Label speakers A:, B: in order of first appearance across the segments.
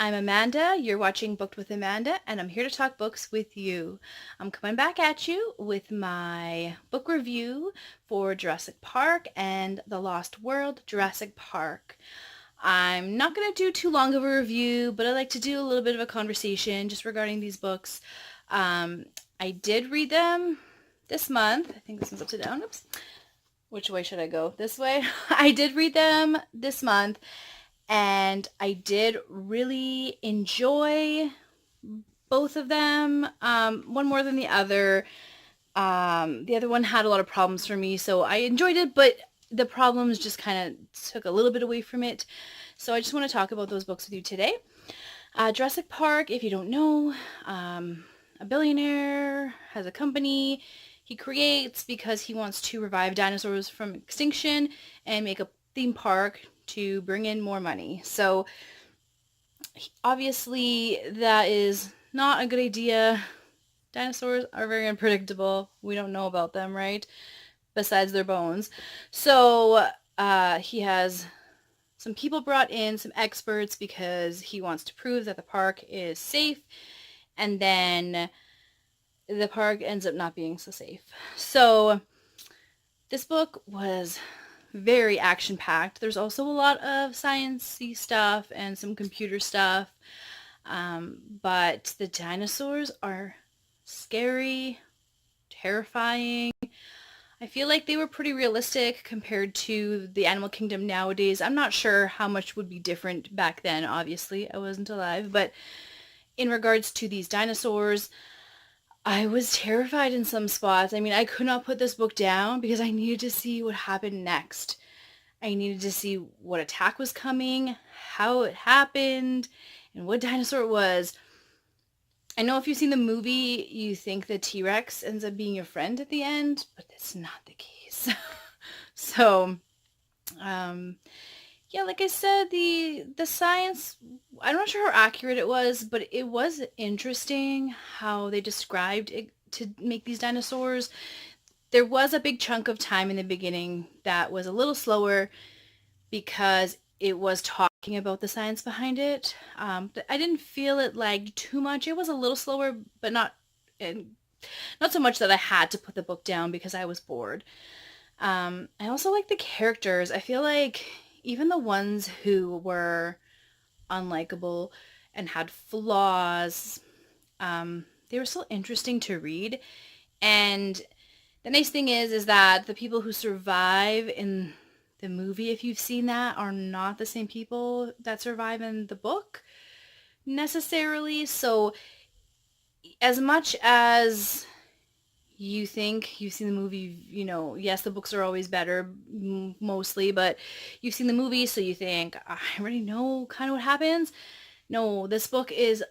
A: I'm Amanda. You're watching Booked with Amanda, and I'm here to talk books with you. I'm coming back at you with my book review for Jurassic Park and The Lost World, Jurassic Park. I'm not going to do too long of a review, but I like to do a little bit of a conversation just regarding these books. I did read them this month. I think this one's upside down. Oops. Which way should I go? This way? I did read them this month. And I did really enjoy both of them, one more than the other. The other one had a lot of problems for me, so I enjoyed it, but the problems just kind of took a little bit away from it. So I just want to talk about those books with you today. Jurassic Park, if you don't know, a billionaire has a company he creates because he wants to revive dinosaurs from extinction and make a theme park to bring in more money. So obviously that is not a good idea. Dinosaurs are very unpredictable. We don't know about them, right? Besides their bones. So he has some people brought in, some experts, because he wants to prove that the park is safe. And then the park ends up not being so safe. So this book was very action-packed. There's also a lot of science-y stuff and some computer stuff. But the dinosaurs are scary, terrifying. I feel like they were pretty realistic compared to the animal kingdom nowadays. I'm not sure how much would be different back then, obviously. I wasn't alive. But in regards to these dinosaurs, I was terrified in some spots. I mean, I could not put this book down because I needed to see what happened next. I needed to see what attack was coming, how it happened, and what dinosaur it was. I know if you've seen the movie, you think the T-Rex ends up being your friend at the end, but that's not the case. So, yeah, like I said, the science, I'm not sure how accurate it was, but it was interesting how they described it to make these dinosaurs. There was a big chunk of time in the beginning that was a little slower because it was talking about the science behind it. But I didn't feel it lagged too much. It was a little slower, but not so much that I had to put the book down because I was bored. I also like the characters. I feel like even the ones who were unlikable and had flaws, they were still interesting to read. And the nice thing is that the people who survive in the movie, if you've seen that, are not the same people that survive in the book necessarily. So as much as you think you've seen the movie, you know, yes, the books are always better, mostly, but you've seen the movie, so you think, I already know kind of what happens. No, this book is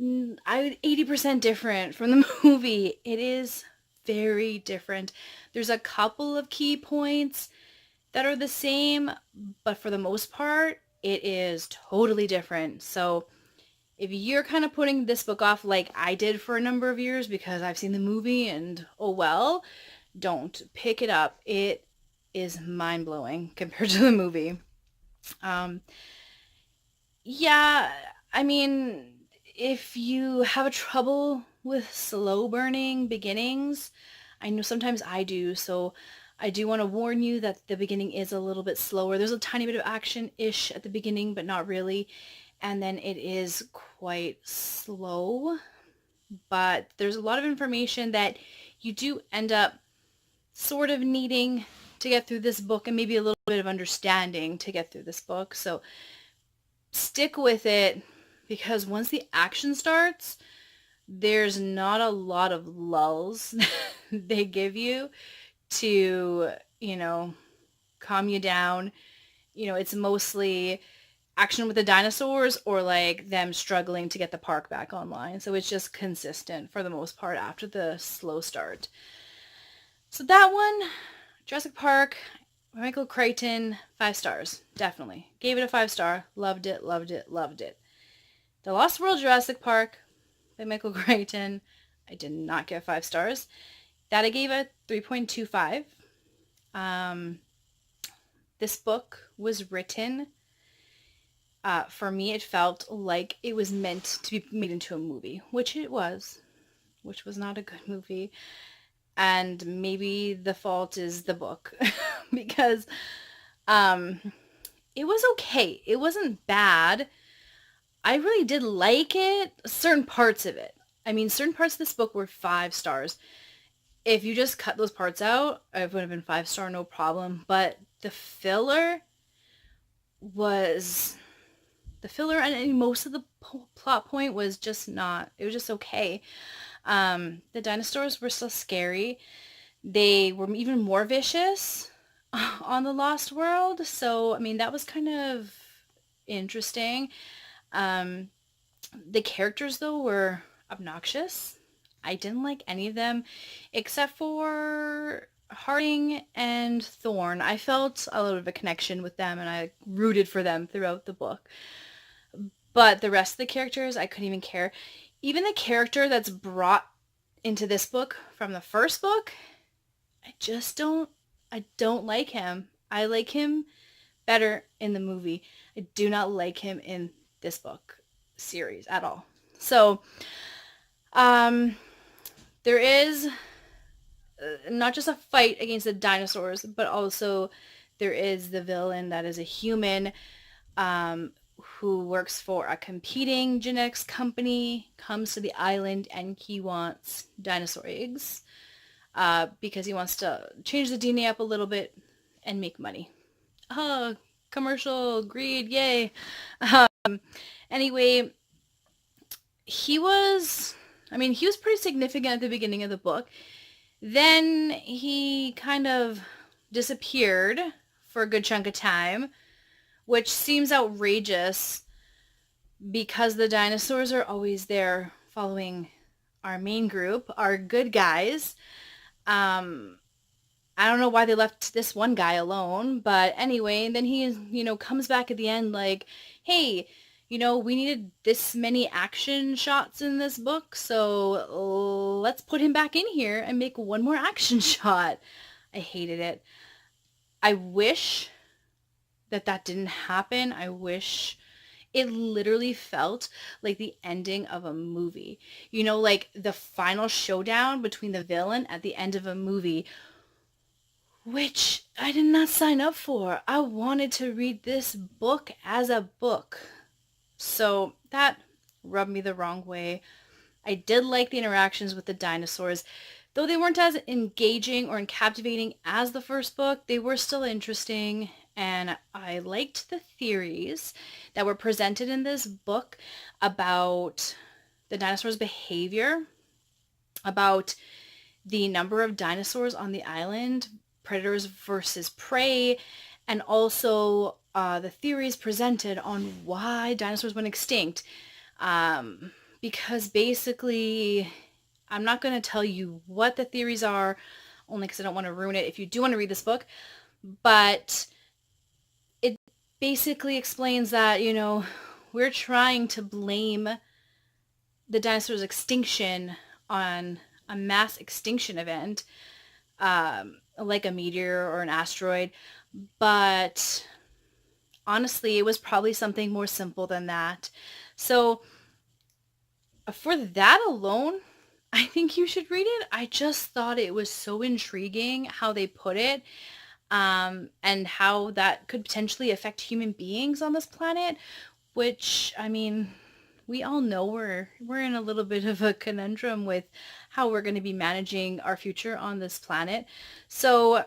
A: 80% different from the movie. It is very different. There's a couple of key points that are the same, but for the most part, it is totally different. So if you're kind of putting this book off like I did for a number of years because I've seen the movie and oh well, don't pick it up. It is mind-blowing compared to the movie. Yeah, I mean, if you have a trouble with slow burning beginnings, I know sometimes I do, so I do want to warn you that the beginning is a little bit slower. There's a tiny bit of action-ish at the beginning, but not really. And then it is quite slow, but there's a lot of information that you do end up sort of needing to get through this book, and maybe a little bit of understanding to get through this book. So stick with it, because once the action starts, there's not a lot of lulls they give you to, you know, calm you down. You know, it's mostly action with the dinosaurs or like them struggling to get the park back online. So it's just consistent for the most part after the slow start. So that one, Jurassic Park, Michael Crichton, 5 stars. Definitely. Gave it a 5-star. Loved it, loved it, loved it. The Lost World Jurassic Park by Michael Crichton, I did not get 5 stars. That I gave a 3.25. This book was written For me, it felt like it was meant to be made into a movie, which it was, which was not a good movie. And maybe the fault is the book because um, it was okay. It wasn't bad. I really did like it, certain parts of it. I mean, certain parts of this book were 5 stars. If you just cut those parts out, it would have been 5 star, no problem. But the filler was the filler, and most of the plot point was just not. It was just okay. The dinosaurs were still scary. They were even more vicious on the Lost World. So I mean, that was kind of interesting. Um, the characters though were obnoxious. I didn't like any of them except for Harding and Thorn. I felt a little bit of a connection with them and I rooted for them throughout the book. But the rest of the characters, I couldn't even care. Even the character that's brought into this book from the first book, I don't like him. I like him better in the movie. I do not like him in this book series at all. So, um, there is not just a fight against the dinosaurs, but also there is the villain that is a human who works for a competing genetics company, comes to the island, and he wants dinosaur eggs because he wants to change the DNA up a little bit and make money. Oh, commercial, greed, yay. Anyway, he was pretty significant at the beginning of the book. Then he kind of disappeared for a good chunk of time, which seems outrageous because the dinosaurs are always there following our main group, our good guys. I don't know why they left this one guy alone, but anyway, then he, comes back at the end like, hey, we needed this many action shots in this book, so let's put him back in here and make one more action shot. I hated it. I wish that didn't happen. I wish it literally felt like the ending of a movie. Like the final showdown between the villain at the end of a movie, which I did not sign up for. I wanted to read this book as a book. So that rubbed me the wrong way. I did like the interactions with the dinosaurs. Though they weren't as engaging or captivating as the first book, they were still interesting, and I liked the theories that were presented in this book about the dinosaurs' behavior, about the number of dinosaurs on the island, predators versus prey, and also the theories presented on why dinosaurs went extinct. Because basically, I'm not going to tell you what the theories are, only because I don't want to ruin it if you do want to read this book. But it basically explains that, we're trying to blame the dinosaurs' extinction on a mass extinction event, like a meteor or an asteroid. But honestly, it was probably something more simple than that. So for that alone, I think you should read it. I just thought it was so intriguing how they put it, and how that could potentially affect human beings on this planet, which, we all know we're in a little bit of a conundrum with how we're going to be managing our future on this planet. So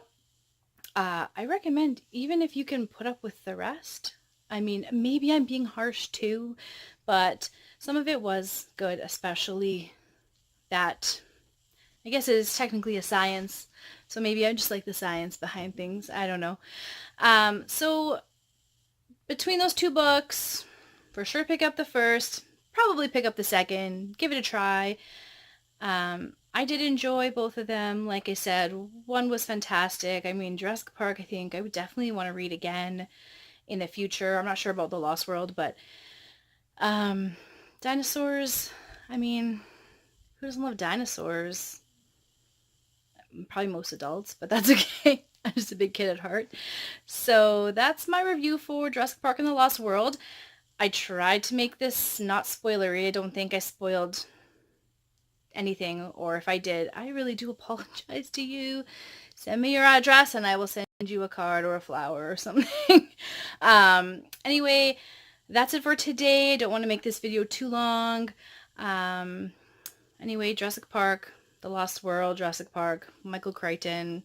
A: I recommend, even if you can put up with the rest. Maybe I'm being harsh too, but some of it was good, especially that, I guess it is technically a science, so maybe I just like the science behind things. I don't know. So between those two books, for sure pick up the first, probably pick up the second, give it a try. I did enjoy both of them. Like I said, one was fantastic. Jurassic Park, I think I would definitely want to read again in the future. I'm not sure about The Lost World, but dinosaurs, who doesn't love dinosaurs? Probably most adults, but that's okay. I'm just a big kid at heart. So that's my review for Jurassic Park and The Lost World. I tried to make this not spoilery. I don't think I spoiled anything, or if I did, I really do apologize to you. Send me your address and I will send you a card or a flower or something. Anyway, that's it for today. I don't want to make this video too long. Anyway, Jurassic Park, The Lost World, Jurassic Park, Michael Crichton.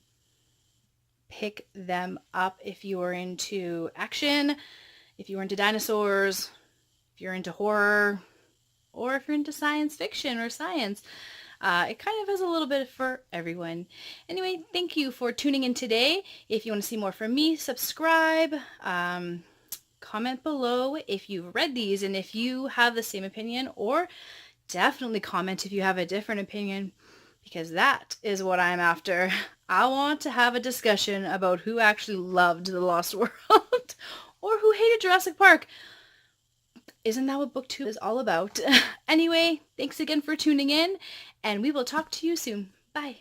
A: Pick them up if you are into action, if you're into dinosaurs, if you're into horror, or if you're into science fiction or science. It kind of has a little bit for everyone. Anyway, thank you for tuning in today. If you want to see more from me, subscribe. Comment below if you've read these and if you have the same opinion, or definitely comment if you have a different opinion, because that is what I'm after. I want to have a discussion about who actually loved The Lost World or who hated Jurassic Park. Isn't that what BookTube is all about? Anyway, thanks again for tuning in, and we will talk to you soon. Bye.